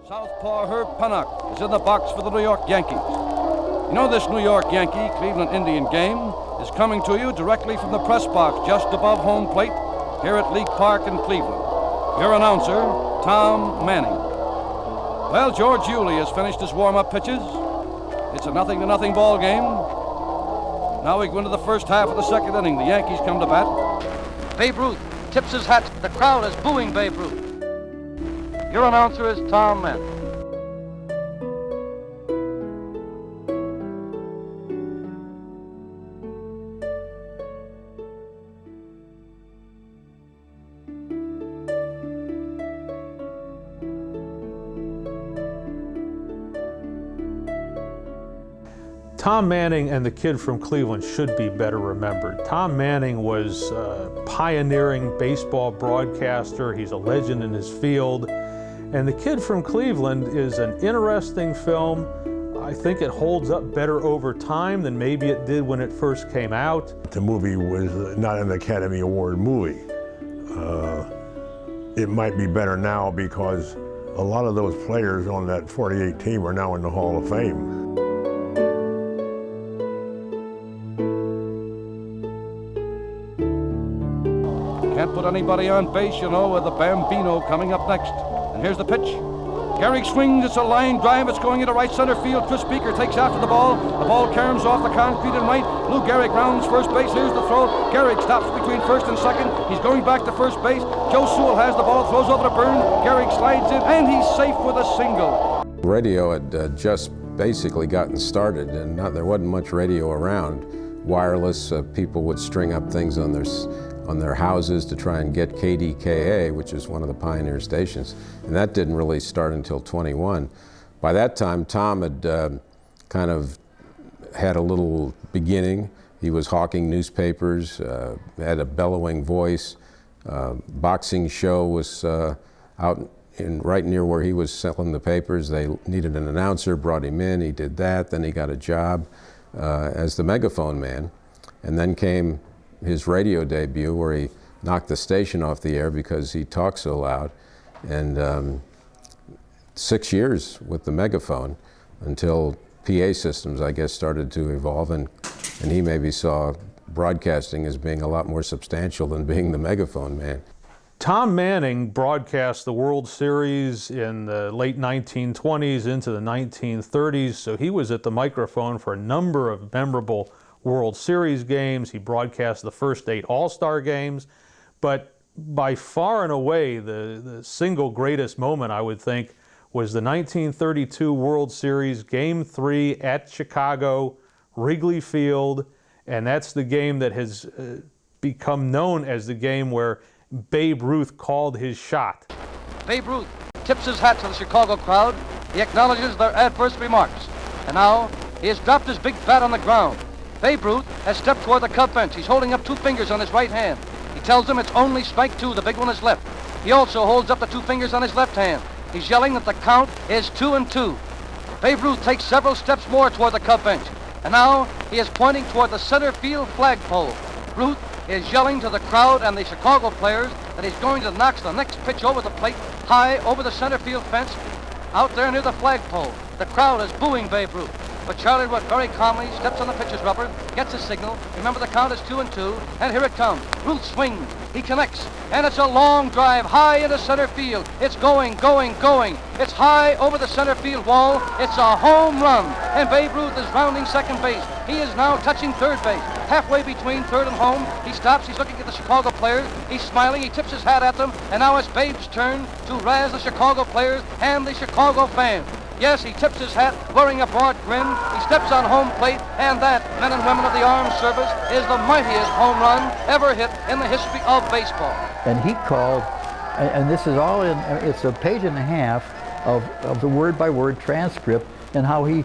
Southpaw Herb Pennock is in the box for the New York Yankees. You know, this New York Yankee Cleveland Indian game is coming to you directly from the press box just above home plate here at League Park in Cleveland. Your announcer, Tom Manning. Well, George Yulee has finished his warm-up pitches. It's a 0-0 ball game. Now we go into the first half of the second inning. The Yankees come to bat. Babe Ruth tips his hat. The crowd is booing Babe Ruth. Your announcer is Tom Manning. Tom Manning and the kid from Cleveland should be better remembered. Tom Manning was a pioneering baseball broadcaster. He's a legend in his field. And the kid from Cleveland is an interesting film. I think it holds up better over time than maybe it did when it first came out. The movie was not an Academy Award movie. It might be better now because a lot of those players on that 48 team are now in the Hall of Fame. Can't put anybody on base, you know, with the Bambino coming up next. And here's the pitch. Gehrig swings, it's a line drive, it's going into right center field. Chris Beaker takes after the ball. The ball caroms off the concrete and right. Lou Gehrig rounds first base, here's the throw. Gehrig stops between first and second. He's going back to first base. Joe Sewell has the ball, throws over to Byrne. Gehrig slides in, and he's safe with a single. Radio had just basically gotten started, and there wasn't much radio around. Wireless, people would string up things on their houses to try and get KDKA, which is one of the pioneer stations, and that didn't really start until 21. By that time, Tom had kind of had a little beginning. He was hawking newspapers, had a bellowing voice. Boxing show was out right near where he was selling the papers. They needed an announcer, brought him in, he did that, then he got a job as the megaphone man, and then came his radio debut where he knocked the station off the air because he talked so loud. And 6 years with the megaphone until PA systems, I guess, started to evolve, and he maybe saw broadcasting as being a lot more substantial than being the megaphone man. Tom Manning broadcast the World Series in the late 1920s into the 1930s, so he was at the microphone for a number of memorable World Series games. He broadcast the first 8 All-Star games, but by far and away the single greatest moment, I would think, was the 1932 World Series Game 3 at Chicago, Wrigley Field, and that's the game that has become known as the game where Babe Ruth called his shot. Babe Ruth tips his hat to the Chicago crowd. He acknowledges their adverse remarks. And now he has dropped his big bat on the ground. Babe Ruth has stepped toward the Cub bench. He's holding up 2 fingers on his right hand. He tells them it's only strike 2, the big one is left. He also holds up the 2 fingers on his left hand. He's yelling that the count is 2-2. Babe Ruth takes several steps more toward the Cub bench. And now he is pointing toward the center field flagpole. Ruth is yelling to the crowd and the Chicago players that he's going to knock the next pitch over the plate, high over the center field fence, out there near the flagpole. The crowd is booing Babe Ruth. But Charlie Ruth very calmly steps on the pitcher's rubber, gets his signal. Remember, the count is 2-2, and here it comes. Ruth swings, he connects, and it's a long drive high into center field. It's going. It's high over the center field wall. It's a home run, and Babe Ruth is rounding second base. He is now touching third base. Halfway between third and home, he stops, he's looking at the Chicago players, he's smiling, he tips his hat at them, and now it's Babe's turn to razz the Chicago players and the Chicago fans. Yes, he tips his hat, wearing a broad grin. He steps on home plate, and that, men and women of the armed service, is the mightiest home run ever hit in the history of baseball. And he called, and this is all in, it's a page and a half of the word-by-word transcript, and how he,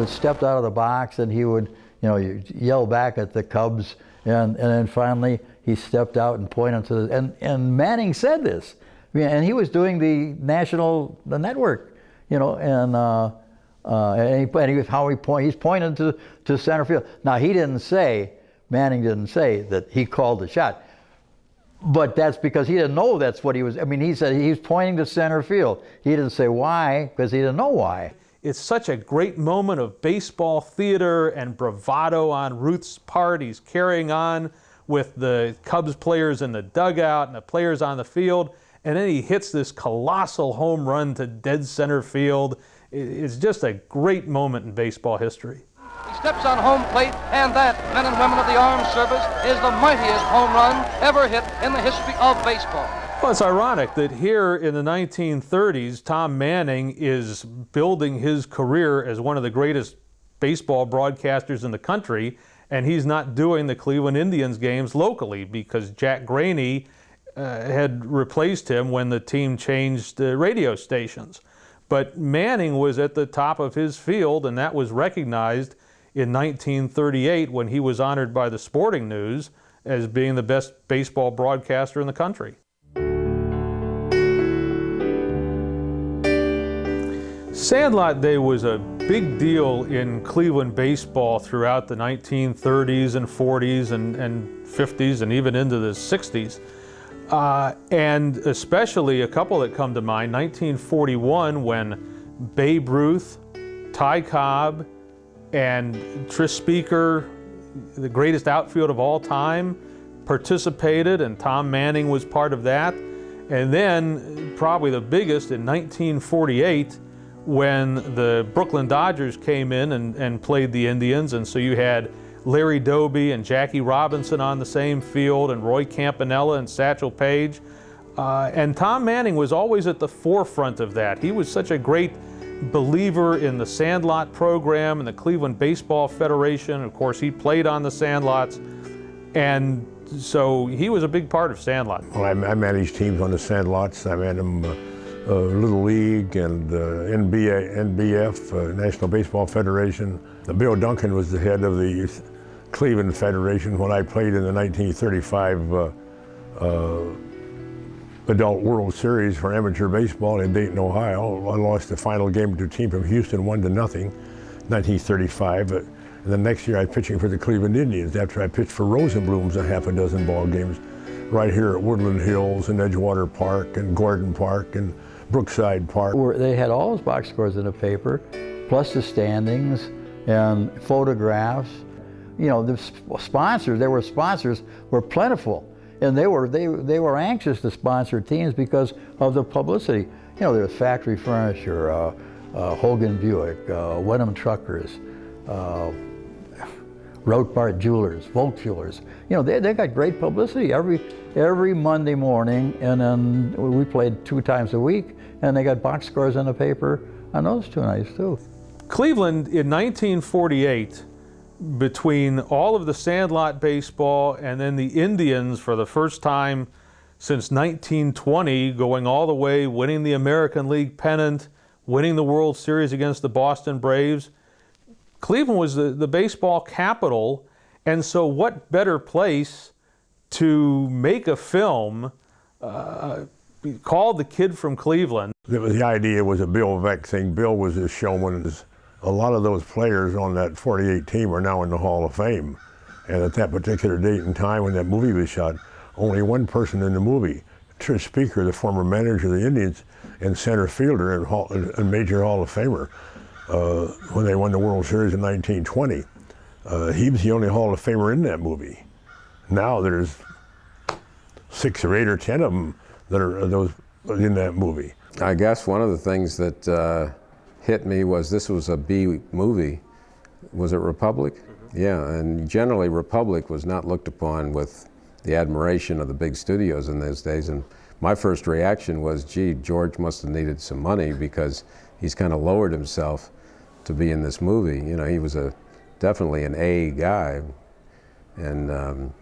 stepped out of the box, and he would, yell back at the Cubs, and then finally he stepped out and pointed to the, and Manning said this, and he was doing the network. He's pointing to center field. Now Manning didn't say that he called the shot. But that's because he didn't know that's what he was. I mean, he said he was pointing to center field. He didn't say why because he didn't know why. It's such a great moment of baseball theater and bravado on Ruth's part. He's carrying on with the Cubs players in the dugout and the players on the field. And then he hits this colossal home run to dead center field. It's just a great moment in baseball history. He steps on home plate, and that, men and women of the armed service, is the mightiest home run ever hit in the history of baseball. Well, it's ironic that here in the 1930s, Tom Manning is building his career as one of the greatest baseball broadcasters in the country, and he's not doing the Cleveland Indians games locally because Jack Graney had replaced him when the team changed radio stations. But Manning was at the top of his field, and that was recognized in 1938 when he was honored by the Sporting News as being the best baseball broadcaster in the country. Sandlot Day was a big deal in Cleveland baseball throughout the 1930s and 40s and 50s and even into the 60s. And especially a couple that come to mind, 1941 when Babe Ruth, Ty Cobb, and Tris Speaker, the greatest outfield of all time, participated, and Tom Manning was part of that. And then probably the biggest in 1948 when the Brooklyn Dodgers came in and played the Indians, and so you had Larry Doby and Jackie Robinson on the same field, and Roy Campanella and Satchel Paige. And Tom Manning was always at the forefront of that. He was such a great believer in the Sandlot program and the Cleveland Baseball Federation. Of course, he played on the Sandlots, and so he was a big part of Sandlot. Well, I managed teams on the Sandlots. I managed them Little League and NBF, National Baseball Federation. Bill Duncan was the head of the Cleveland Federation when I played in the 1935 Adult World Series for amateur baseball in Dayton, Ohio. I lost the final game to a team from Houston 1-0, 1935. And the next year I was pitching for the Cleveland Indians after I pitched for Rosenblum's a half a dozen ball games right here at Woodland Hills and Edgewater Park and Gordon Park and Brookside Park. They had all those box scores in the paper, plus the standings and photographs. You know, the sponsors, there were sponsors, were plentiful. And they were anxious to sponsor teams because of the publicity. You know, there was Factory Furniture, Hogan Buick, Wenham Truckers, Rothbard Jewelers, Volk Jewelers. You know, they got great publicity every Monday morning, and then we played 2 times a week, and they got box scores in the paper on those 2 nights too. Cleveland in 1948, between all of the Sandlot baseball and then the Indians for the first time since 1920, going all the way, winning the American League pennant, winning the World Series against the Boston Braves. Cleveland was the baseball capital, and so what better place to make a film called The Kid from Cleveland. The idea was a Bill Veeck thing. Bill was a showman. A lot of those players on that 48 team are now in the Hall of Fame. And at that particular date and time when that movie was shot, only one person in the movie, Tris Speaker, the former manager of the Indians and center fielder and major Hall of Famer, when they won the World Series in 1920. He was the only Hall of Famer in that movie. Now there's 6 or 8 or 10 of them that are those in that movie. I guess one of the things that hit me was this was a B movie. Was it Republic? Mm-hmm. Yeah, and generally Republic was not looked upon with the admiration of the big studios in those days. And my first reaction was, gee, George must have needed some money because he's kind of lowered himself to be in this movie. You know, he was definitely an A guy. And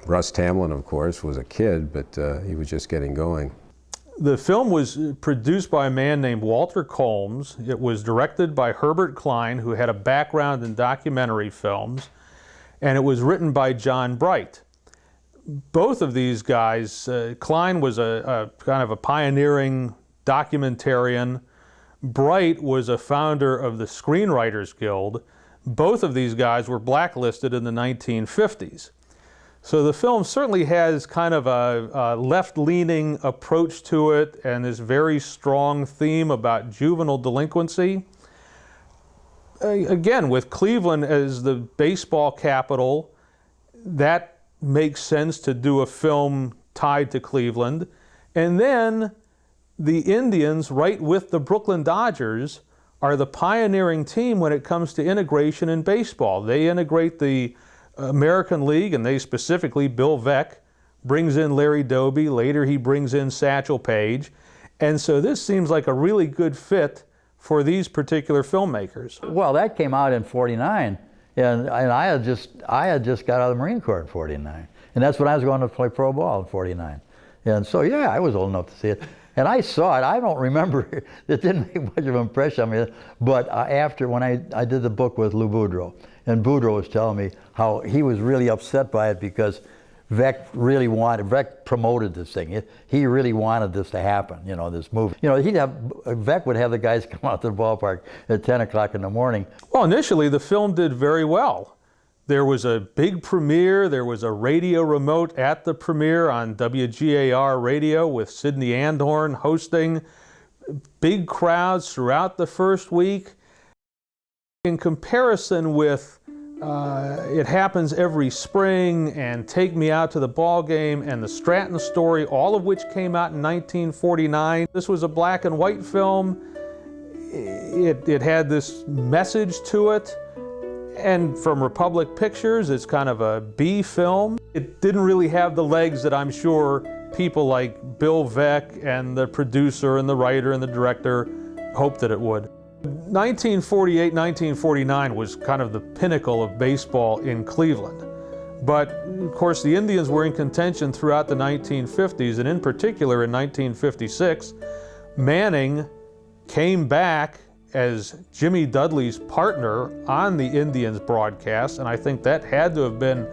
Russ Tamlin, of course, was a kid, but he was just getting going. The film was produced by a man named Walter Combs. It was directed by Herbert Klein, who had a background in documentary films, and it was written by John Bright. Both of these guys, Klein was a kind of a pioneering documentarian. Bright was a founder of the Screenwriters Guild. Both of these guys were blacklisted in the 1950s. So the film certainly has kind of a left-leaning approach to it and this very strong theme about juvenile delinquency. Again, with Cleveland as the baseball capital, that makes sense to do a film tied to Cleveland. And then the Indians, right with the Brooklyn Dodgers, are the pioneering team when it comes to integration in baseball. They integrate the American League, and they specifically, Bill Veeck, brings in Larry Doby. Later he brings in Satchel Paige. And so this seems like a really good fit for these particular filmmakers. Well, that came out in '49, and I had just got out of the Marine Corps in '49, and that's when I was going to play pro ball in '49. And so, yeah, I was old enough to see it. And I saw it. I don't remember. It didn't make much of an impression on me. But after, when I did the book with Lou Boudreau, and Boudreau was telling me how he was really upset by it because Veeck promoted this thing. He really wanted this to happen, you know, this movie. You know, Veeck would have the guys come out to the ballpark at 10 o'clock in the morning. Well, initially the film did very well. There was a big premiere. There was a radio remote at the premiere on WGAR radio with Sidney Andhorn hosting. Big crowds throughout the first week. In comparison with It Happens Every Spring and Take Me Out to the Ball Game and The Stratton Story, all of which came out in 1949. This was a black and white film. It had this message to it. And from Republic Pictures, it's kind of a B film. It didn't really have the legs that I'm sure people like Bill Veeck and the producer and the writer and the director hoped that it would. 1948, 1949 was kind of the pinnacle of baseball in Cleveland. But of course the Indians were in contention throughout the 1950s, and in particular in 1956, Manning came back as Jimmy Dudley's partner on the Indians broadcast, and I think that had to have been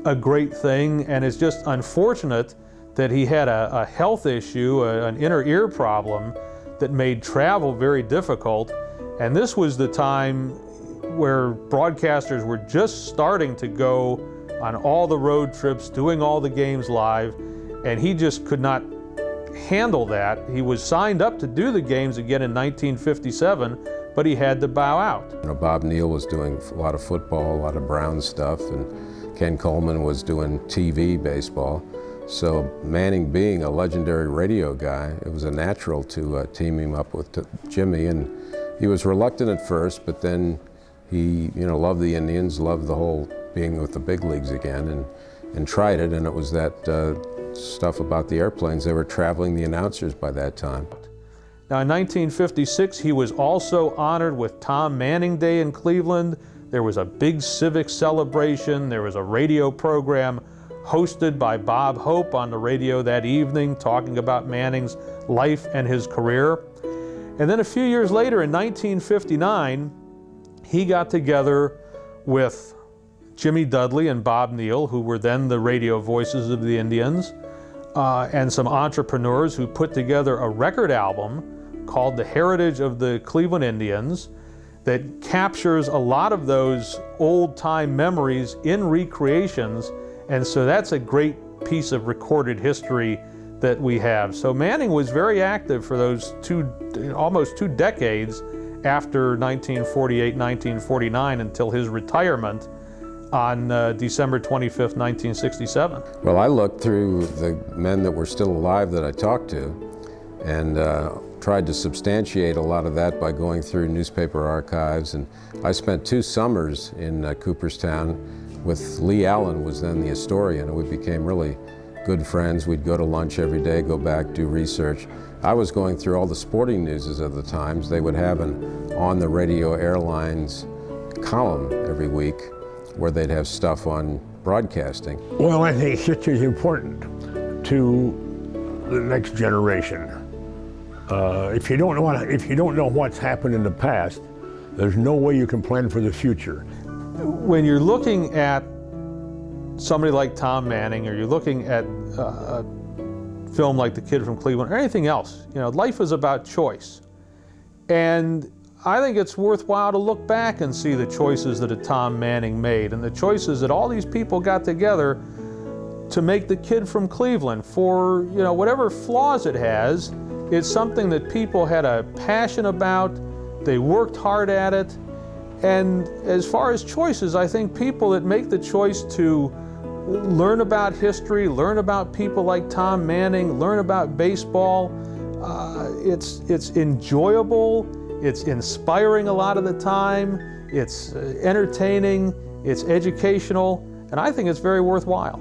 a great thing, and it's just unfortunate that he had a health issue, an inner ear problem that made travel very difficult. And this was the time where broadcasters were just starting to go on all the road trips, doing all the games live, and he just could not handle that. He was signed up to do the games again in 1957, but he had to bow out. You know, Bob Neal was doing a lot of football, a lot of Brown stuff, and Ken Coleman was doing TV baseball. So Manning being a legendary radio guy, it was a natural to team him up with Jimmy, and he was reluctant at first, but then he, you know, loved the Indians, loved the whole being with the big leagues again, and tried it, and it was that stuff about the airplanes. They were traveling the announcers by that time. Now in 1956, he was also honored with Tom Manning Day in Cleveland. There was a big civic celebration. There was a radio program hosted by Bob Hope on the radio that evening, talking about Manning's life and his career. And then a few years later, in 1959, he got together with Jimmy Dudley and Bob Neal, who were then the radio voices of the Indians, and some entrepreneurs who put together a record album called The Heritage of the Cleveland Indians that captures a lot of those old-time memories in recreations. And so that's a great piece of recorded history that we have. So Manning was very active for those almost two decades after 1948, 1949, until his retirement on December 25th, 1967. Well, I looked through the men that were still alive that I talked to, and tried to substantiate a lot of that by going through newspaper archives. And I spent 2 summers in Cooperstown with Lee Allen, was then the historian, and we became really good friends. We'd go to lunch every day, go back, do research. I was going through all the sporting newses of the times. They would have an On the Radio Airlines column every week where they'd have stuff on broadcasting. Well, I think history is important to the next generation. If you don't know what's happened in the past, there's no way you can plan for the future. When you're looking at somebody like Tom Manning, or you're looking at a film like The Kid from Cleveland, or anything else, you know, life is about choice. And I think it's worthwhile to look back and see the choices that a Tom Manning made, and the choices that all these people got together to make the kid from Cleveland. For, you know, whatever flaws it has, it's something that people had a passion about, they worked hard at it, and as far as choices, I think people that make the choice to learn about history, learn about people like Tom Manning, learn about baseball, it's enjoyable, it's inspiring a lot of the time, it's entertaining, it's educational, and I think it's very worthwhile.